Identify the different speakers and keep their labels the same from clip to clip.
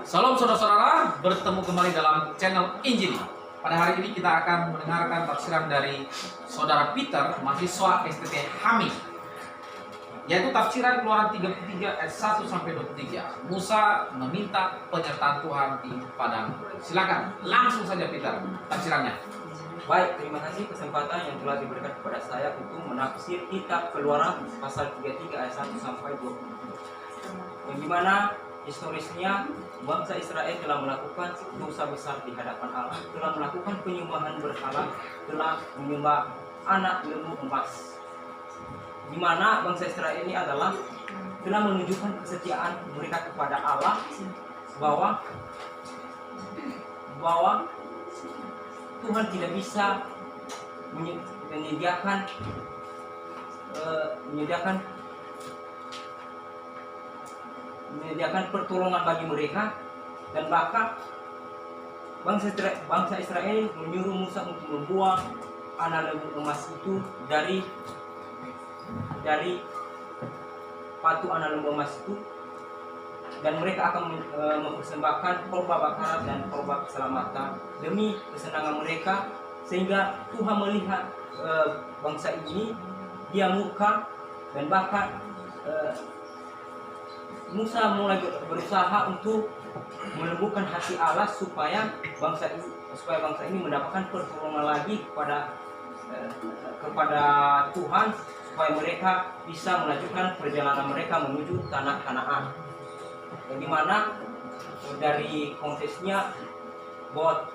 Speaker 1: Salam saudara-saudara, bertemu kembali dalam channel Injili. Pada hari ini kita akan mendengarkan tafsiran dari Saudara Peter, mahasiswa STT HAMI, yaitu tafsiran Keluaran 33 ayat 1 sampai 23. Musa meminta penyertaan Tuhan di padang. Silakan, langsung saja Peter, tafsirannya.
Speaker 2: Baik, terima kasih kesempatan yang telah diberikan kepada saya untuk menafsir kitab Keluaran pasal 33 ayat 1 sampai 23. Bagaimana historisnya bangsa Israel telah melakukan dosa besar di hadapan Allah, telah melakukan penyembahan berhala, telah menyembah anak lembu emas. Di mana bangsa Israel ini adalah telah menunjukkan kesetiaan mereka kepada Allah, bahwa Tuhan tidak bisa menyediakan pertolongan bagi mereka, dan bahkan bangsa Israel menyuruh Musa untuk membuang anak lembu emas itu dari patung anak lembu emas itu, dan mereka akan mempersembahkan korban bakaran dan korban keselamatan demi kesenangan mereka, sehingga Tuhan melihat bangsa ini, dia murka, dan bahkan Musa mulai berusaha untuk melembutkan hati Allah supaya bangsa ini mendapatkan pertolongan lagi kepada Tuhan, supaya mereka bisa melanjutkan perjalanan mereka menuju tanah Kanaan. Di mana dari konteksnya bahwa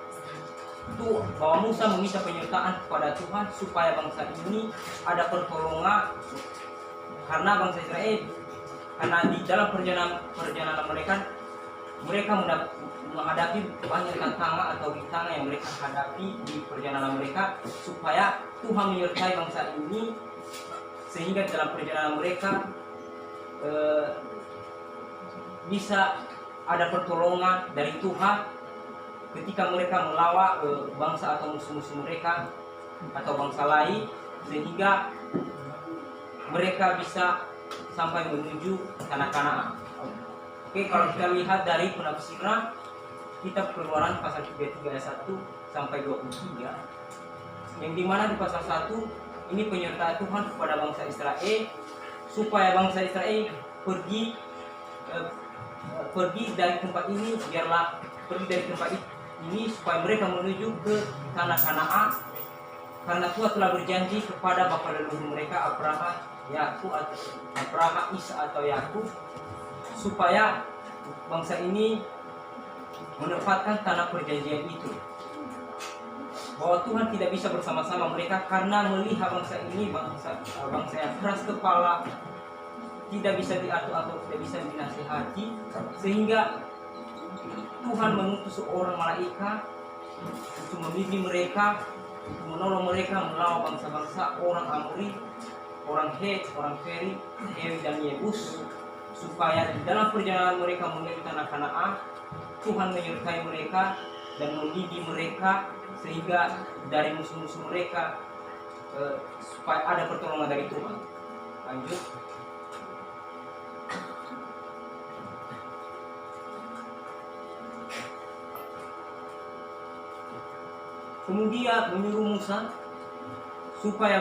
Speaker 2: Musa meminta penyertaan kepada Tuhan supaya bangsa ini ada pertolongan, karena bangsa Israel, karena di dalam perjalanan mereka menghadapi banyak tantangan atau rintangan yang mereka hadapi di perjalanan mereka, supaya Tuhan menyertai bangsa ini, sehingga dalam perjalanan mereka bisa ada pertolongan dari Tuhan ketika mereka melawan bangsa atau musuh-musuh mereka atau bangsa lain, sehingga mereka bisa sampai menuju tanah Kanaan. Oke, kalau kita lihat dari penafsiran kitab Keluaran pasal 33 ayat 1 sampai 23, yang dimana di pasal 1 ini penyertaan Tuhan kepada bangsa Israel, supaya bangsa Israel pergi dari tempat ini, supaya mereka menuju ke tanah Kanaan, karena Tuhan telah berjanji kepada bapa leluhur mereka Abraham, Isa atau Yakub, supaya bangsa ini menempatkan tanah perjanjian itu. Bahwa Tuhan tidak bisa bersama-sama mereka karena melihat bangsa ini bangsa yang keras kepala, tidak bisa diatur atau tidak bisa dinasihati, sehingga Tuhan mengutus seorang malaikat untuk membimbing mereka, untuk menolong mereka melawan bangsa-bangsa orang Amori, orang Het, orang Feri, Hewi dan Yebus, supaya di dalam perjalanan mereka menuju tanah Kanaan, Tuhan menyertai mereka dan membimbing mereka, sehingga dari musuh-musuh mereka supaya ada pertolongan dari Tuhan. Lanjut. Kemudian menyuruh Musa supaya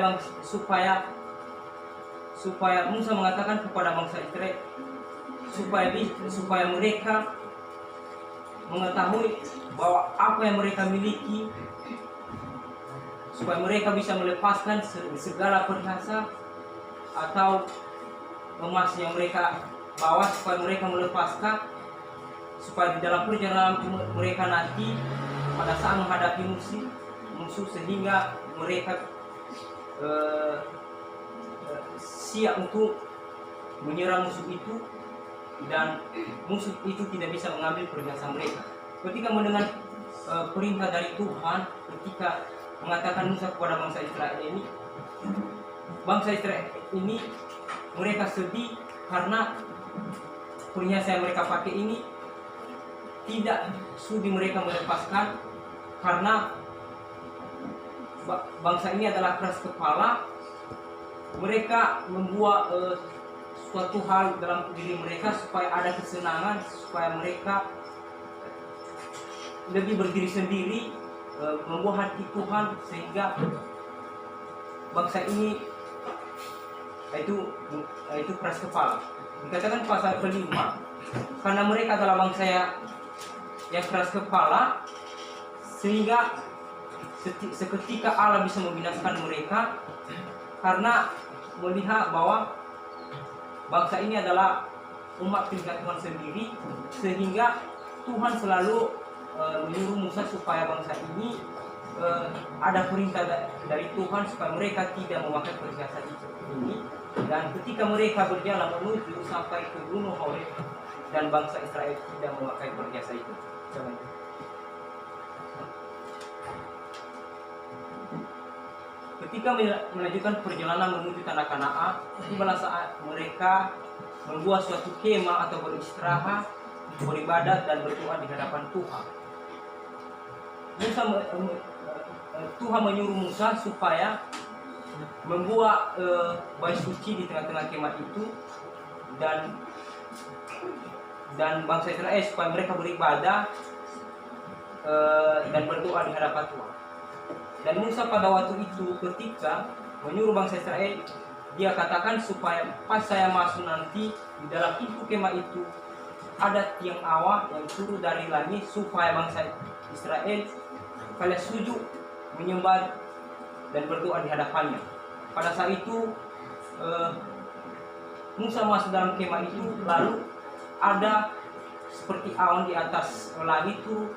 Speaker 2: Musa mengatakan kepada bangsa Israel supaya mereka mengetahui bahwa apa yang mereka miliki, supaya mereka bisa melepaskan segala perhiasan atau emas yang mereka bawa, supaya mereka melepaskan, supaya di dalam perjalanan mereka nanti pada saat menghadapi musuh, sehingga mereka siap untuk menyerang musuh itu, dan musuh itu tidak bisa mengambil perhiasan mereka. Ketika mendengar perintah dari Tuhan, ketika mengatakan Musa kepada bangsa Israel ini, mereka sedih karena perhiasan yang mereka pakai ini tidak sudi mereka melepaskan, karena bangsa ini adalah keras kepala. Mereka membuat suatu hal dalam diri mereka supaya ada kesenangan, supaya mereka lebih berdiri sendiri, membuah hati Tuhan sehingga bangsa ini itu keras kepala. Dikatakan pasal kelima, karena mereka adalah bangsa yang keras kepala, sehingga seketika Allah bisa membinasakan mereka karena melihat bahwa bangsa ini adalah umat pilihan Tuhan sendiri, sehingga Tuhan selalu menyuruh Musa supaya bangsa ini ada perintah dari Tuhan supaya mereka tidak memakai perhiasan ini. Dan ketika mereka berjalan menuju sampai ke Gunung Horeb, dan bangsa Israel tidak memakai perhiasan itu. Ketika melanjutkan perjalanan menuju tanah Kanaan, tibalah saat mereka membuat suatu kemah atau beristirahat, beribadat dan berdoa di hadapan Tuhan. Tuhan menyuruh Musa supaya membuat bait suci di tengah-tengah kemah itu, dan bangsa Israel supaya mereka beribadah dan berdoa di hadapan Tuhan. Dan Musa pada waktu itu ketika menyuruh bangsa Israel, dia katakan supaya pas saya masuk nanti di dalam pintu kemah itu ada tiang awa yang turun dari langit supaya bangsa Israel kalian sujud menyembah dan berdoa di hadapannya. Pada saat itu Musa masuk dalam kemah itu, lalu ada seperti awan di atas langit itu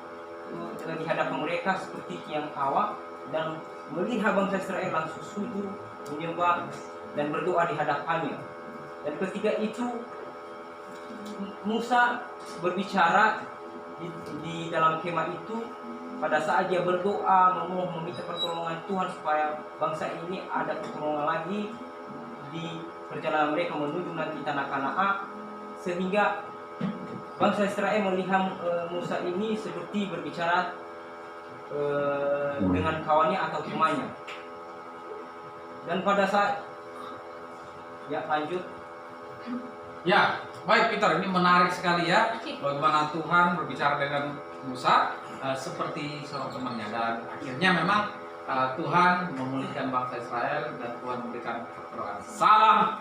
Speaker 2: di hadapan mereka seperti tiang awa, dan melihat bangsa Israel langsung sujud menyembah dan berdoa di hadapannya. Dan ketika itu Musa berbicara di dalam kemah itu. Pada saat dia berdoa meminta pertolongan Tuhan supaya bangsa ini ada pertolongan lagi di perjalanan mereka menuju nanti tanah Kanaan, sehingga bangsa Israel melihat Musa ini seperti berbicara dengan kawannya atau temannya. Dan pada saat lanjut.
Speaker 1: Ya, baik Peter, ini menarik sekali ya, bagaimana Tuhan berbicara dengan Musa seperti seorang temannya, dan akhirnya memang Tuhan memulihkan bangsa Israel dan Tuhan memberikan pertolongan. Salam.